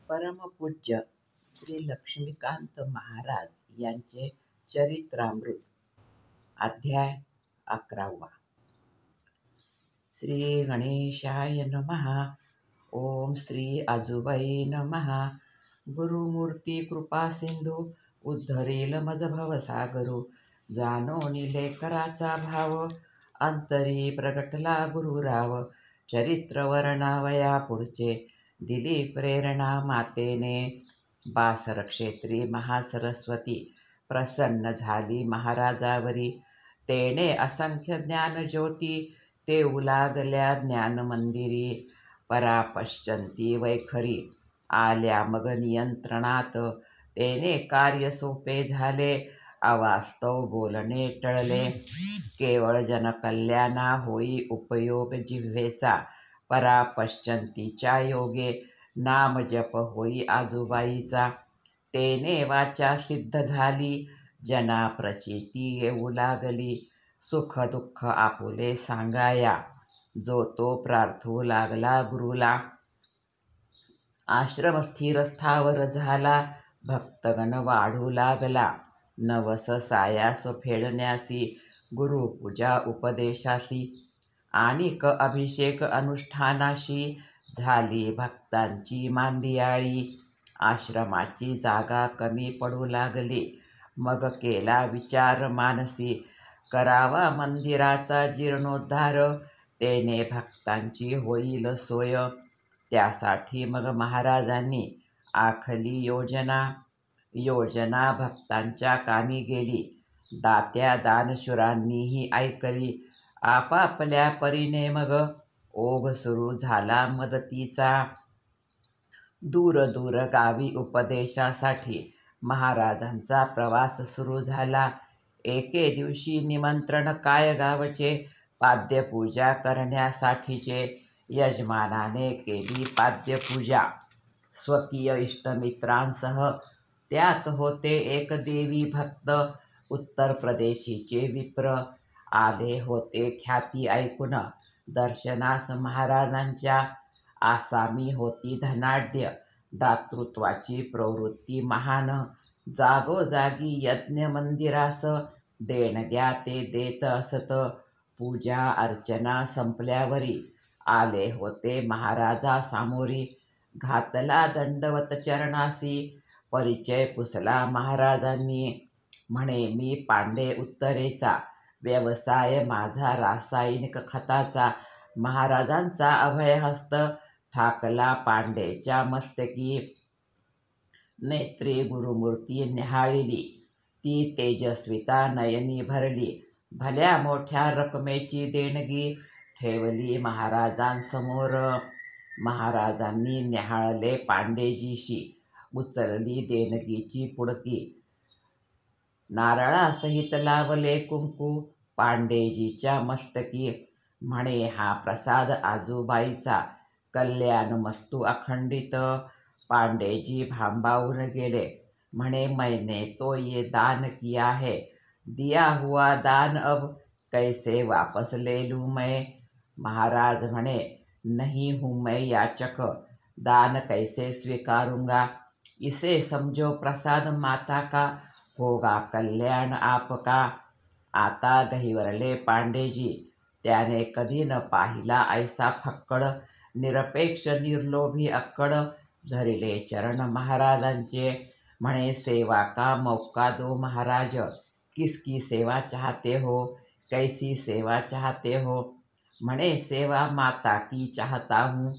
परमपूज्य श्री लक्ष्मीकांत महाराज यांचे चरित्रामृत. अध्याय 11. श्री गणेशाय नमः. ओम श्री आजूबाई नमः. गुरुमूर्ती कृपा सिंधू उद्धरेल मज भवसागरू. जाणो लेकराचा भाव अंतरी प्रगटला गुरुराव. चरित्र वर्णावया पुढचे दिली प्रेरणा मातेने. बासर क्षेत्री महासरस्वती प्रसन्न झाली महाराजावरी. तेने असंख्य ज्ञान ज्योती तेऊ लागल्या ज्ञान मंदिरी. परापश्चंती वैखरी आल्या मग नियंत्रणात. तेने कार्य सोपे झाले अवास्तव बोलणे टळले. केवळ जनकल्याणा होई उपयोग जिव्हेचा. परापश्चंतीच्या योगे नाम जप होई आजूबाईचा. तेने वाचा सिद्ध झाली जना प्रचिती येऊ लागली. सुख दुःख आपुले सांगाया जो तो प्रार्थू लागला गुरुला. आश्रम स्थिर स्थावर झाला भक्तगण वाढू लागला. नवस सायास फेडण्यासी गुरुपूजा उपदेशासी. आणिक अभिषेक अनुष्ठानाशी झाली भक्तांची मांदियाळी. आश्रमाची जागा कमी पडू लागली मग केला विचार मानसी. करावा मंदिराचा जीर्णोद्धार तेने भक्तांची होईल सोय. त्यासाठी मग महाराजांनी आखली योजना. योजना भक्तांच्या कामी गेली. दात्या दानशूरांनीही ऐकली. आपापल्या परीने मग ओघ सुरू झाला मदतीचा. दूर दूर गावी उपदेशासाठी महाराजांचा प्रवास सुरू झाला. एके दिवशी निमंत्रण काय गावचे पाद्यपूजा करण्यासाठीचे. यजमानाने केली पाद्यपूजा स्वकीय इष्टमित्रांसह. त्यात होते एक देवी भक्त उत्तर प्रदेशीचे विप्र. आले होते ख्याती ऐकून दर्शनास महाराजांच्या. आसामी होती धनाढ्य दातृत्वाची प्रवृत्ती महान. जागोजागी यज्ञ मंदिरास देणग्या ते देत असत. पूजा अर्चना संपल्यावरी आले होते महाराजा सामोरी. घातला दंडवत चरणासी परिचय पुसला महाराजांनी. म्हणे मी पांडे उत्तरेचा व्यवसाय माझा रासायनिक खताचा. महाराजांचा अभयहस्त ठाकला पांडेच्या मस्तकी. नेत्री गुरुमूर्ती निहाळिली ती तेजस्विता नयनी भरली. भल्या मोठ्या रकमेची देणगी ठेवली महाराजांसमोर. महाराजांनी न्याहाळले पांडेजीशी. उचलली देणगीची पुडकी. नारळासहित लावले कुंकू पांडेजीच्या मस्तकी. म्हणे हा प्रसाद आजूबाईचा कल्याणमस्तू अखंडित. पांडेजी भांबावून गेले. म्हणे मैंने तो ये दान किया है. दिया हुआ दान अब कैसे वापस ले लूँ मैं. महाराज म्हणे नहीं हूँ मैं याचक. दान कैसे स्वीकारूंगा. इसे समझो प्रसाद माता का होगा कल्याण आपका. आता गहिवरले पांडेजी. त्याने कधी न पाहिला ऐसा फक्कड निरपेक्ष निर्लोभी अक्कड. धरिले चरण महाराजांचे. म्हणे सेवा का मौका दो महाराज. किसकी सेवा चाहते हो. कैसी सेवा चाहते हो. म्हणे सेवा माता की चाहता हूँ.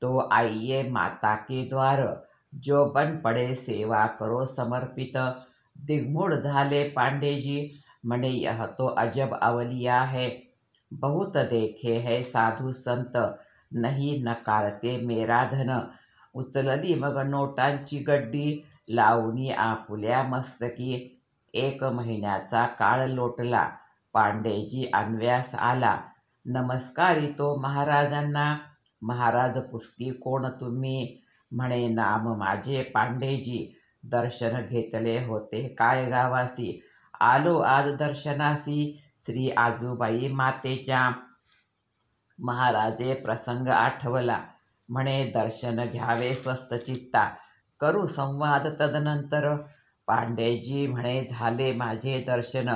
तो आइए माता के द्वार. जो बन पड़े सेवा करो समर्पित. दिग्मूढ़ झाले पांडेजी. म्हणे यह तो अजब अवलिया है. बहुत देखे है साधु संत नहीं नकारते मेरा धन. उचलली मग नोटांची गड्डी लावणी आपुल्या मस्तकी. 1 महिन्याचा काळ लोटला. पांडेजी अन्व्यास आला. नमस्कारी तो महाराजांना. महाराज पुसती कोण तुम्ही. म्हणे नाम माझे पांडेजी. दर्शन घेतले होते काय गावासी. आलो आज दर्शनासी श्री आजूबाई मातेच्या. महाराजे प्रसंग आठवला. म्हणे दर्शन घ्यावे स्वस्त चित्ता, करू संवाद तदनंतर. पांडेजी म्हणे झाले माझे दर्शन,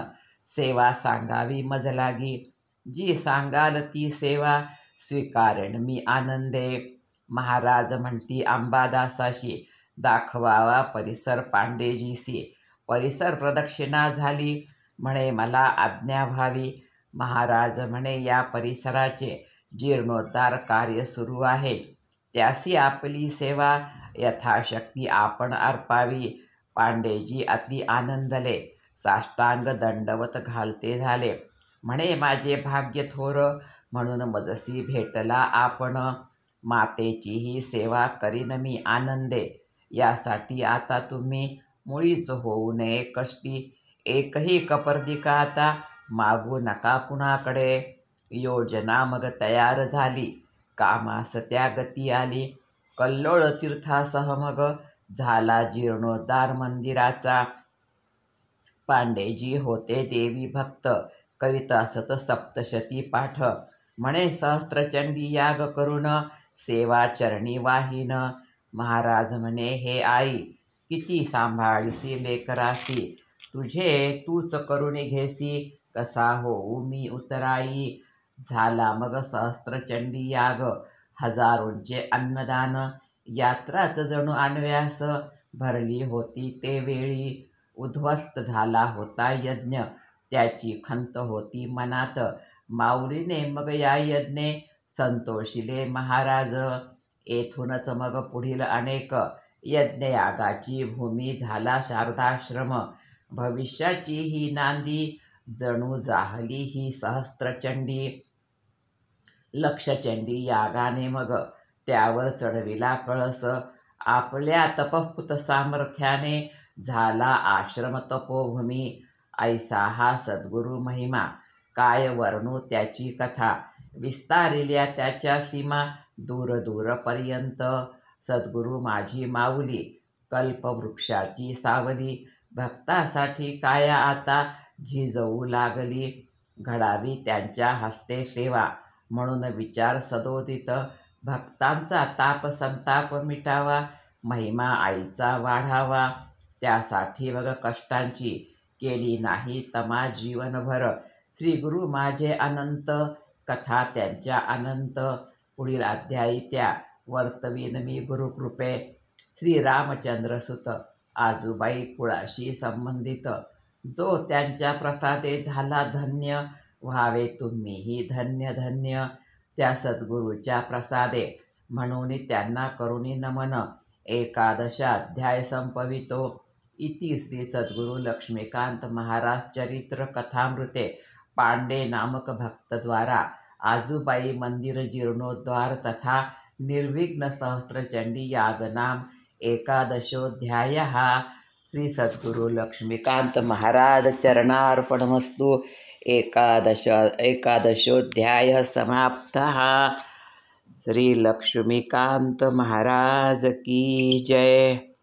सेवा सांगावी मज लागी. जी सांगाल ती सेवा, स्वीकारेन मी आनंदे. महाराज म्हणती अंबादासाशी, दाखवावा परिसर पांडेजीसी. परिसर प्रदक्षिणा झाली, म्हणे मला आज्ञा व्हावी. महाराज म्हणे या परिसराचे जीर्णोद्धार कार्य सुरू आहे, त्यासी आपली सेवा यथाशक्ती आपण अर्पावी. पांडेजी अति आनंदले, साष्टांग दंडवत घालते झाले. म्हणे माझे भाग्य थोर, म्हणून मजसी भेटला आपण. मातेचीही सेवा करीन मी आनंदे, यासाठी आता तुम्ही मुळीच होऊ नये कष्टी. एकही कपर्दिका आता मागू नका कुणाकडे. योजना मग तयार झाली, कामास त्या गती आली. कल्लोळ तीर्थासह मग झाला जीर्णोद्धार मंदिराचा. पांडेजी होते देवी भक्त, करीत असत सप्तशती पाठ. म्हणे सहस्त्रचंडी याग करून, सेवा चरणी वाहीन. महाराज म्हणे हे आई, किती सांभाळीसी लेकरासी. तुझे तूच करून घेसी, कसा होऊ मी उतराई. झाला मग सहस्त्रचंडी याग, हजारोंचे अन्नदान. यात्राच जणू आणव्यास, भरली होती ते वेळी. उद्ध्वस्त झाला होता यज्ञ, त्याची खंत होती मनात. माऊलीने मग या यज्ञे संतोषिले महाराज. येथूनच मग पुढील अनेक यज्ञयागाची भूमी झाला शारदाश्रम. भविष्याची ही नांदी, जणू जाहली ही सहस्त्रचंडी. लक्षचंडी यागाने मग त्यावर चढविला कळस. आपल्या तपःपूत सामर्थ्याने झाला आश्रम तपोभूमी. ऐसा हा सद्गुरु महिमा, काय वर्णू त्याची कथा. विस्तारिल्या त्याच्या सीमा, दूर दूरपर्यंत. सद्गुरु माझी माऊली, कल्पवृक्षाची सावली. भक्तासाठी काया आता झिजवू लागली. घडावी त्यांच्या हस्ते सेवा, म्हणून विचार सदोदित. भक्तांचा ताप संताप मिटावा, महिमा आईचा वाढावा. त्यासाठी मग कष्टांची केली नाही तमा जीवनभर. श्री गुरु माझे अनंत, कथा त्यांच्या अनंत. पुढील अध्यायी त्या वर्तवीन मी गुरुकृपे. श्री रामचंद्रसुत आजूबाई कुळाशी संबंधित. जो त्यांच्या प्रसादे झाला धन्य, व्हावे तुम्हीही धन्य धन्य. त्या सद्गुरूच्या प्रसादे, म्हणून त्यांना करुणी नमन. एकादश अध्याय संपवितो. इति श्री सद्गुरु लक्ष्मीकांत महाराज चरित्र कथामृते. पांडे नामक भक्तद्वारा आजूबाई मंदिर जीर्णोद्धार तथा निर्विघ्न सहस्त्रचंडी यागनाम एकादशोऽध्यायः. श्री सद्गुरु लक्ष्मीकांत महाराज चरणार्पणमस्तु. एकादशोऽध्यायः समाप्तः. श्री लक्ष्मीकांत महाराज की जय.